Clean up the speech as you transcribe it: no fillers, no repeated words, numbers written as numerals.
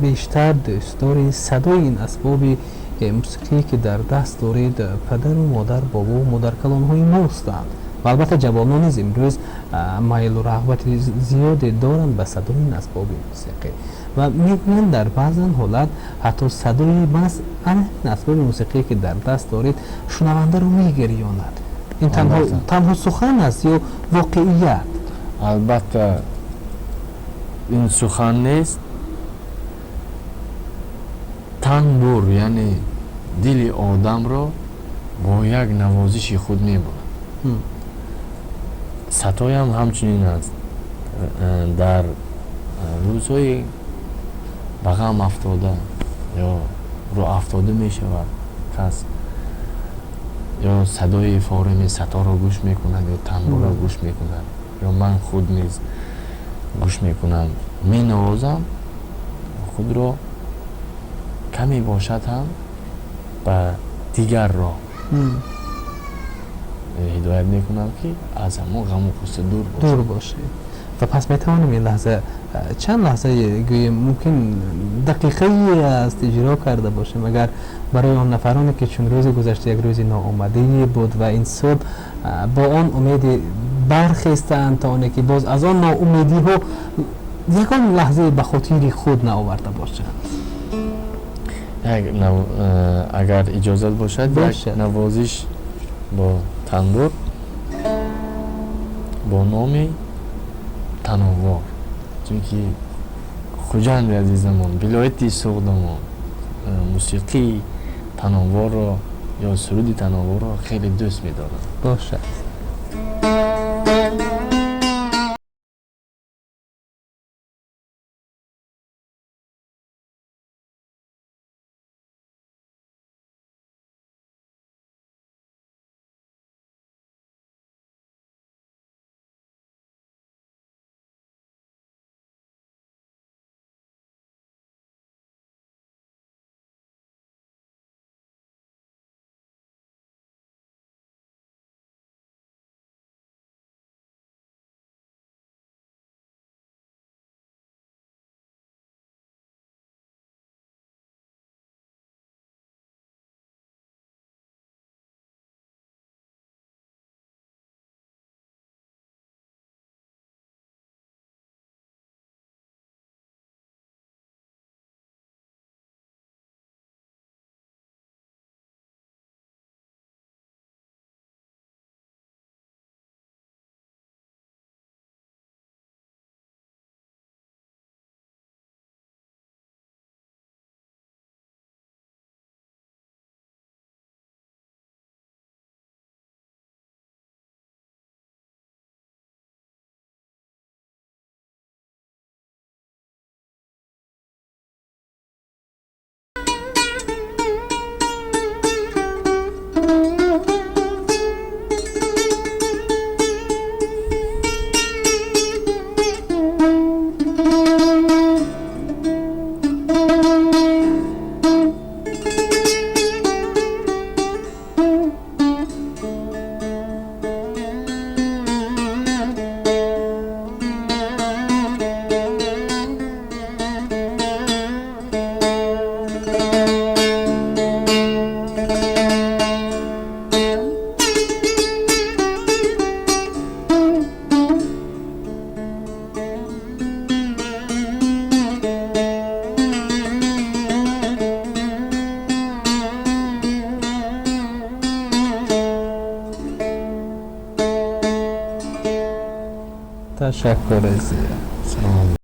بیشتر دوستدار صدای این اسباب موسیقی که در دست دارید پدر و مادر، بابا و مادر کلان‌های ماستند و البته جوانان نیز امروز مایل و رغبت زیادی دارند به صدای این اسباب موسیقی و میگویند در بعض حالت حتی صدای بس این اسباب موسیقی که در دست دارید شنونده رو میگریاند. این تنها سخن است یا واقعیت؟ البته این سخن نیست، تنبور یعنی دل آدم را با یک نوازش خود میبرد. ستای هم همچنین است. در روزهای به غم افتاده یا رو افتاده می شود کس، یا صدای فارم ستا را گوش میکند یا تنبور را گوش میکند یا من خود نیز گوش میکنم، می نوازم خود را کمی باشد هم به دیگر را هدایت میکنم که از همون غم و غصه دور باشه. و پس میتوانم این لحظه چند لحظه گویم ممکن دقیقه است اجرا کرده باشیم اگر برای آن نفرانی که چون روز گذشته یک روز ناآمده بود و این صبح با آن امید برخیستند تا آنه که باز از آن ناامیدی ها یکان لحظه به خاطر خود نآورده باشند. اگر اجازت باشد یک نوازش با تنبور با نام تنوار، چون که خوجند عزیزمان ولایت سوقدمان موسیقی تنوار را یا سرود تنوار را خیلی دوست می‌دارم. باشه. تشکر.